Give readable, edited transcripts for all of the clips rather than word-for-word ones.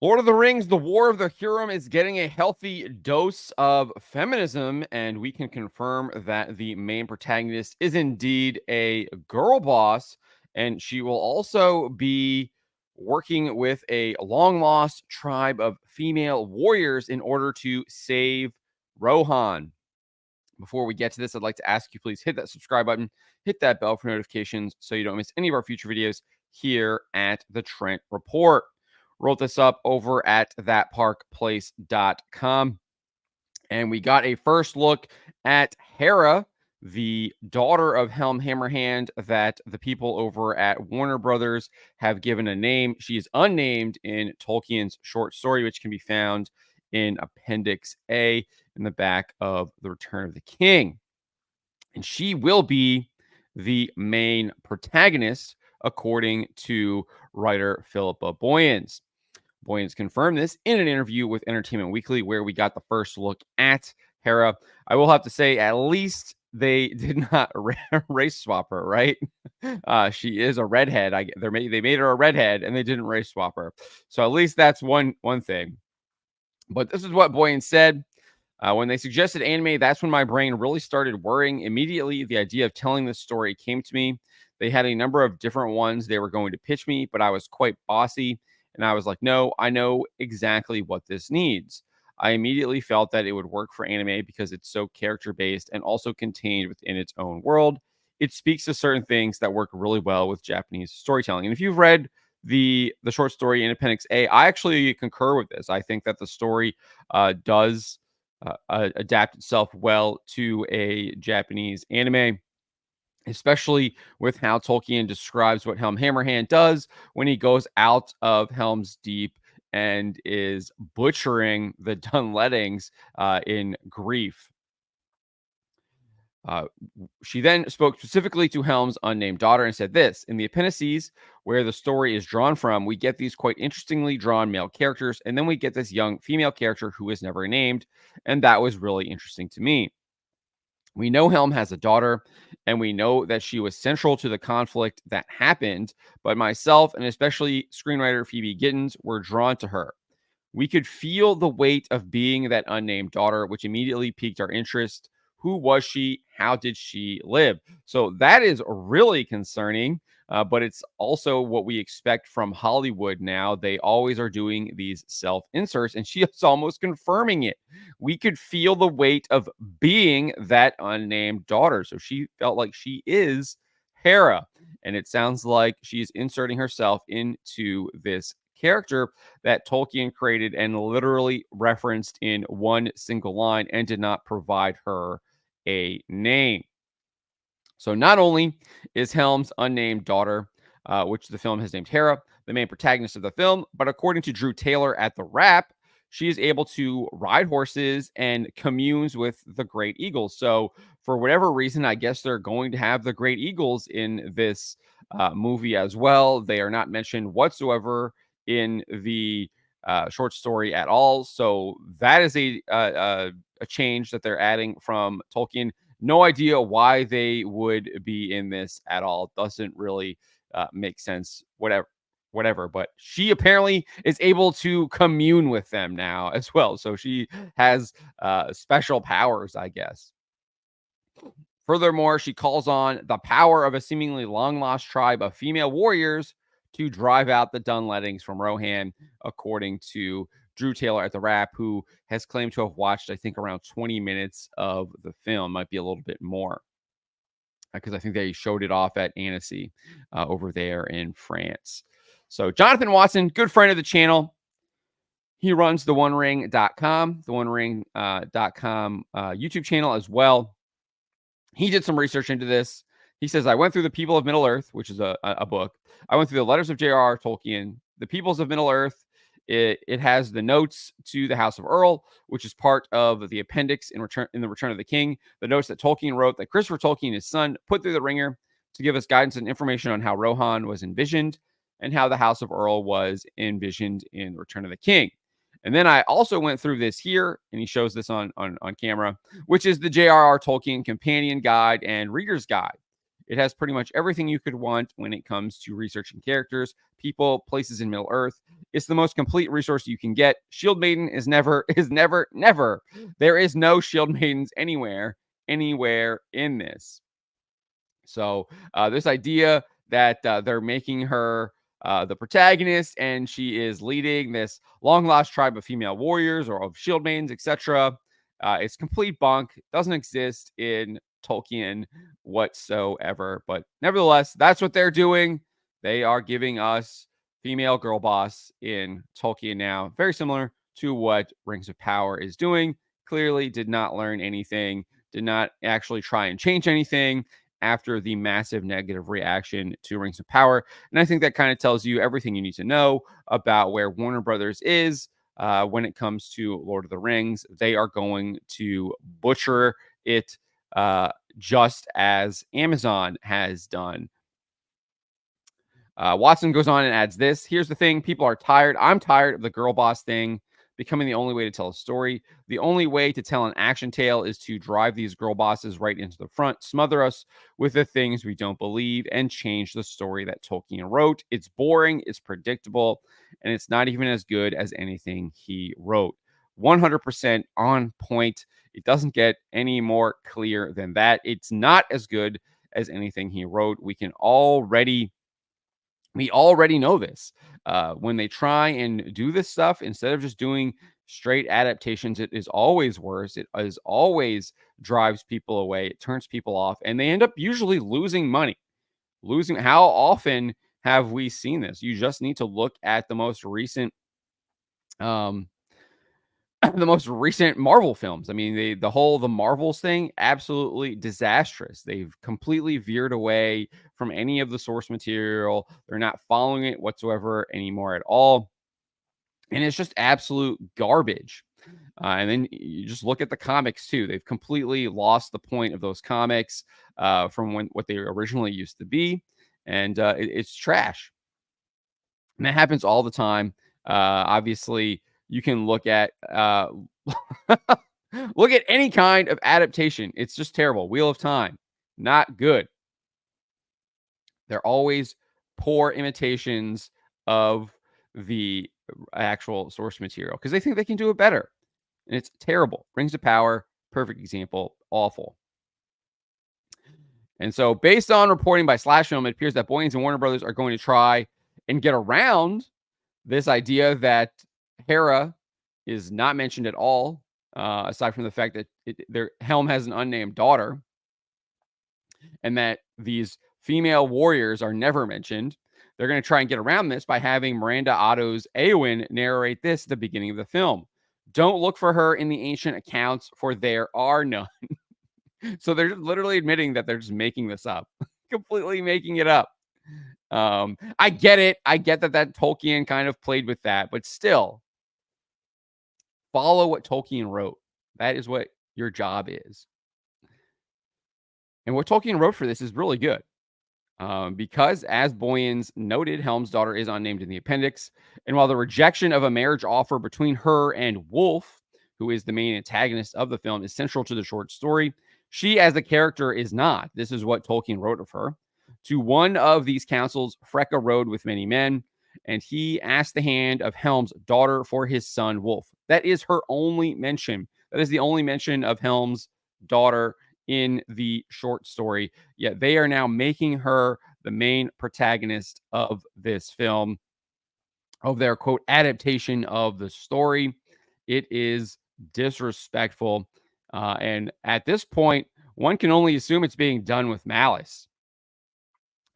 Lord of the Rings, The War of the Hurim is getting a healthy dose of feminism, and we can confirm that the main protagonist is indeed a girl boss, and she will also be working with a long lost tribe of female warriors in order to save Rohan. Before we get to this, I'd like to ask you please hit that subscribe button, hit that bell for notifications so you don't miss any of our future videos here at the Trent Report. Wrote this up over at thatparkplace.com. And we got a first look at Hera, the daughter of Helm Hammerhand, that the people over at Warner Brothers have given a name. She is unnamed in Tolkien's short story, which can be found in Appendix A in the back of The Return of the King. And she will be the main protagonist, according to writer Philippa Boyens. Boyens confirmed this in an interview with Entertainment Weekly, where we got the first look at Hera. I will have to say, at least they did not race swap her, right? She is a redhead. They made her a redhead, and they didn't race swap her. So at least that's one thing. But this is what Boyens said. When they suggested anime, that's when my brain really started worrying. Immediately, the idea of telling this story came to me. They had a number of different ones they were going to pitch me, but I was quite bossy. And I was like, no, I know exactly what this needs. I immediately felt that it would work for anime because it's so character based and also contained within its own world. It speaks to certain things that work really well with Japanese storytelling. And if you've read the short story in Appendix A, I actually concur with this. I think that the story does adapt itself well to a Japanese anime, especially with how Tolkien describes what Helm Hammerhand does when he goes out of Helm's Deep and is butchering the Dunlettings in grief. She then spoke specifically to Helm's unnamed daughter and said this: in the appendices, where the story is drawn from, we get these quite interestingly drawn male characters, and then we get this young female character who is never named, and that was really interesting to me. We know Helm has a daughter, and we know that she was central to the conflict that happened, but myself and especially screenwriter Phoebe Gittins were drawn to her. We could feel the weight of being that unnamed daughter, which immediately piqued our interest. Who was she? How did she live? So that is really concerning, but it's also what we expect from Hollywood now. They always are doing these self inserts, and she is almost confirming it. We could feel the weight of being that unnamed daughter. So she felt like she is Hera, and it sounds like she's inserting herself into this character that Tolkien created and literally referenced in one single line and did not provide her a name. So not only is Helm's unnamed daughter, which the film has named Hera, the main protagonist of the film, but according to Drew Taylor at The Wrap, she is able to ride horses and communes with the great eagles. So for whatever reason, I guess they're going to have the great eagles in this movie as well. They are not mentioned whatsoever in the short story at all. So that is a change that they're adding from Tolkien. No idea why they would be in this at all. Doesn't really make sense. Whatever. But she apparently is able to commune with them now as well. So she has special powers, I guess. Furthermore, she calls on the power of a seemingly long lost tribe of female warriors to drive out the Dunlettings from Rohan, according to Drew Taylor at The Wrap, who has claimed to have watched, I think, around 20 minutes of the film, might be a little bit more, because I think they showed it off at Annecy over there in France. So Jonathan Watson, good friend of the channel. He runs the onering.com, the onering.com YouTube channel as well. He did some research into this. He says, I went through The People of Middle Earth, which is a book. I went through the letters of J.R.R. Tolkien, The Peoples of Middle Earth. It has the notes to the House of Earl, which is part of the appendix in the Return of the King. The notes that Tolkien wrote, that Christopher Tolkien, his son, put through the ringer to give us guidance and information on how Rohan was envisioned and how the House of Earl was envisioned in the Return of the King. And then I also went through this here, and he shows this on camera, which is the J.R.R. Tolkien Companion Guide and Reader's Guide. It has pretty much everything you could want when it comes to researching characters, people, places in Middle Earth. It's the most complete resource you can get. Shield Maiden is never, is never, never. There is no Shield Maidens anywhere in this. So this idea that they're making her the protagonist and she is leading this long lost tribe of female warriors or of shield maidens, etc. It's complete bunk. It doesn't exist in Tolkien whatsoever. But nevertheless, that's what they're doing. They are giving us female girl boss in Tolkien now, very similar to what Rings of Power is doing. Clearly, did not learn anything, did not actually try and change anything after the massive negative reaction to Rings of Power. And I think that kind of tells you everything you need to know about where Warner Brothers is when it comes to Lord of the Rings. They are going to butcher it just as Amazon has done. Watson goes on and adds this. Here's the thing. People are tired. I'm tired of the girl boss thing becoming the only way to tell a story. The only way to tell an action tale is to drive these girl bosses right into the front, smother us with the things we don't believe, and change the story that Tolkien wrote. It's boring, it's predictable, and it's not even as good as anything he wrote. 100% on point. It doesn't get any more clear than that. It's not as good as anything he wrote. We already know this. When they try and do this stuff, instead of just doing straight adaptations, it is always worse. It is always drives people away. It turns people off, and they end up usually losing money. Losing. How often have we seen this? You just need to look at the most recent the most recent Marvel films. I mean, the Marvels thing, absolutely disastrous. They've completely veered away from any of the source material. They're not following it whatsoever anymore at all. And it's just absolute garbage. And then you just look at the comics too. They've completely lost the point of those comics from what they originally used to be. And it's trash. And that happens all the time. Obviously, you can look at look at any kind of adaptation. It's just terrible. Wheel of Time, not good. They're always poor imitations of the actual source material because they think they can do it better. And it's terrible. Rings of Power, perfect example, awful. And so, based on reporting by Slash Film, it appears that Boyens and Warner Brothers are going to try and get around this idea that Hera is not mentioned at all, aside from the fact that Helm has an unnamed daughter, and that these female warriors are never mentioned. They're going to try and get around this by having Miranda Otto's Eowyn narrate this at the beginning of the film. Don't look for her in the ancient accounts, for there are none. So they're literally admitting that they're just making this up, completely making it up. I get it. I get that Tolkien kind of played with that, but still, follow what Tolkien wrote. That is what your job is. And what Tolkien wrote for this is really good. Because, as Boyens noted, Helm's daughter is unnamed in the appendix. And while the rejection of a marriage offer between her and Wolf, who is the main antagonist of the film, is central to the short story, she, as a character, is not. This is what Tolkien wrote of her. To one of these councils, Freka rode with many men, and he asked the hand of Helm's daughter for his son, Wolf. That is her only mention. That is the only mention of Helm's daughter in the short story. Yet they are now making her the main protagonist of this film, of their, quote, adaptation of the story. It is disrespectful. And at this point, one can only assume it's being done with malice.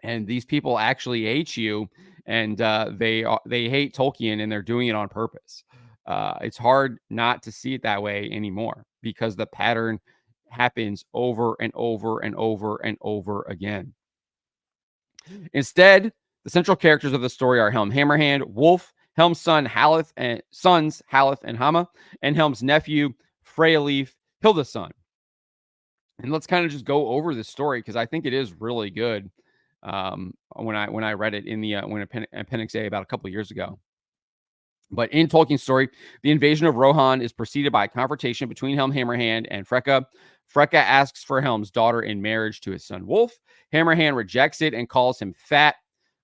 And these people actually hate you, and they hate Tolkien, and they're doing it on purpose. It's hard not to see it that way anymore because the pattern happens over and over and over and over again. Instead, the central characters of the story are Helm Hammerhand, Wolf, Helm's son Haleth and sons Haleth and Hama, and Helm's nephew Freyleaf, Hilda's son. And let's kind of just go over this story because I think it is really good. When I read it in the Appendix A about a couple of years ago. But in Tolkien's story, the invasion of Rohan is preceded by a confrontation between Helm Hammerhand and Freka. Freka asks for Helm's daughter in marriage to his son Wolf. Hammerhand rejects it and calls him fat.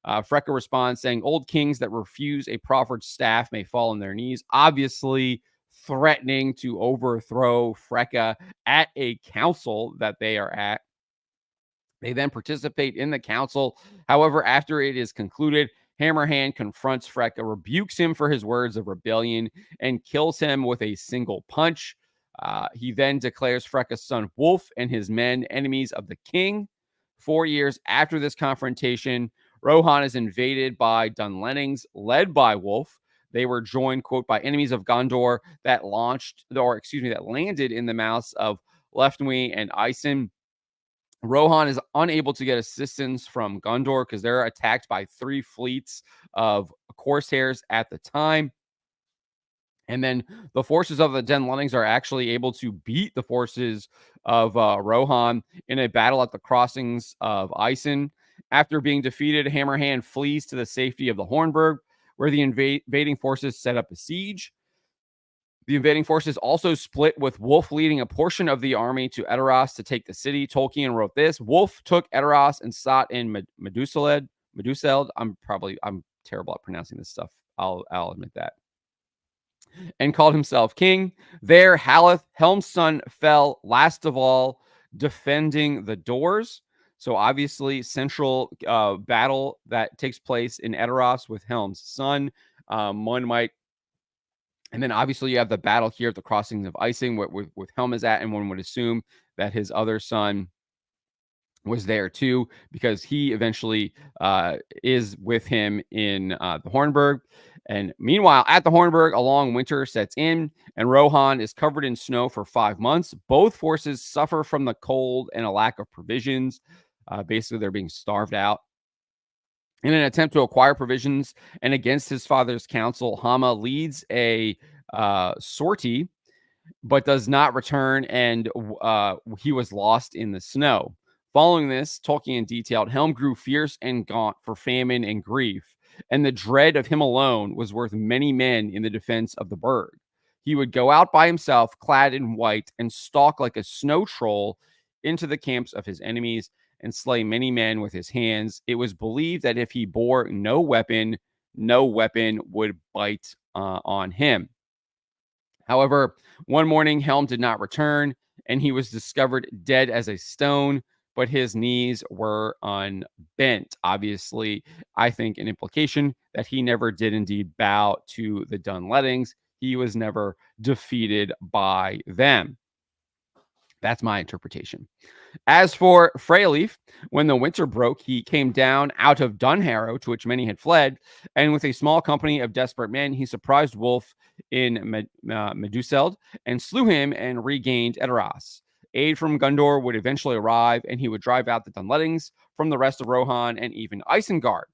Freka responds saying, "Old kings that refuse a proffered staff may fall on their knees," obviously threatening to overthrow Freka at a council that they are at. They then participate in the council. However, after it is concluded, Hammerhand confronts Freka, rebukes him for his words of rebellion, and kills him with a single punch. He then declares Freka's son Wolf and his men enemies of the king. 4 years after this confrontation, Rohan is invaded by Dunlendings, led by Wolf. They were joined, quote, by enemies of Gondor that landed in the mouths of Leftwing and Ison. Rohan is unable to get assistance from Gondor because they're attacked by 3 fleets of Corsairs at the time. And then the forces of the Dunlendings are actually able to beat the forces of Rohan in a battle at the crossings of Ison. After being defeated, Hammerhand flees to the safety of the Hornburg, where the invading forces set up a siege. The invading forces also split, with Wolf leading a portion of the army to Edoras to take the city. Tolkien wrote this: Wolf took Edoras and sought in Meduseld. I'm terrible at pronouncing this stuff. I'll admit that. And called himself king. There, Haleth, Helm's son, fell last of all, defending the doors. So obviously, central battle that takes place in Edoras with Helm's son. One might And then obviously you have the battle here at the crossings of Icing with Helm is at, and one would assume that his other son was there too, because he eventually is with him in the Hornburg. And meanwhile, at the Hornburg, a long winter sets in, and Rohan is covered in snow for 5 months. Both forces suffer from the cold and a lack of provisions. Basically, they're being starved out. In an attempt to acquire provisions and against his father's counsel, Hama leads a sortie, but does not return, and he was lost in the snow. Following this, Tolkien detailed, Helm grew fierce and gaunt for famine and grief, and the dread of him alone was worth many men in the defense of the burg. He would go out by himself, clad in white, and stalk like a snow troll into the camps of his enemies and slay many men with his hands. It was believed that if he bore no weapon would bite on him. However, one morning, Helm did not return, and he was discovered dead as a stone, but his knees were unbent. Obviously, I think an implication that he never did indeed bow to the Dunlendings. He was never defeated by them. That's my interpretation. As for Freyleaf, when the winter broke, he came down out of Dunharrow, to which many had fled, and with a small company of desperate men, he surprised Wolf in Meduseld and slew him and regained Edoras. Aid from Gondor would eventually arrive, and he would drive out the Dunlendings from the rest of Rohan and even Isengard.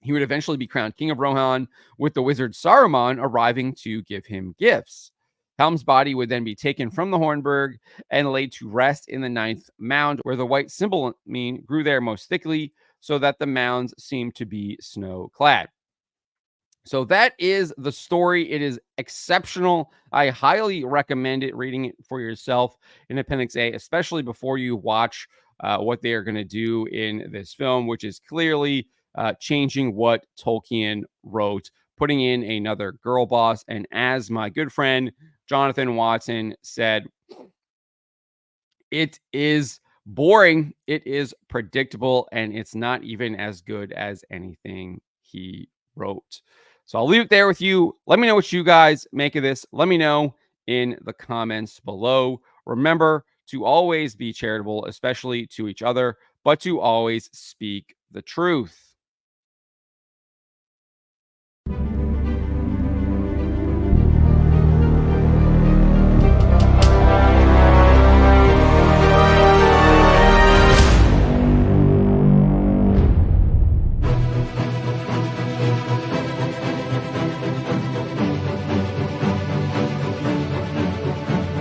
He would eventually be crowned king of Rohan, with the wizard Saruman arriving to give him gifts. Helm's body would then be taken from the Hornburg and laid to rest in the 9th mound, where the white cymbeline grew there most thickly, so that the mounds seemed to be snow-clad. So that is the story. It is exceptional. I highly recommend it, reading it for yourself in Appendix A, especially before you watch what they are going to do in this film, which is clearly changing what Tolkien wrote, putting in another girl boss. And as my good friend Jonathan Watson said, it is boring, it is predictable, and it's not even as good as anything he wrote. So I'll leave it there with you. Let me know what you guys make of this. Let me know in the comments below. Remember to always be charitable, especially to each other, but to always speak the truth.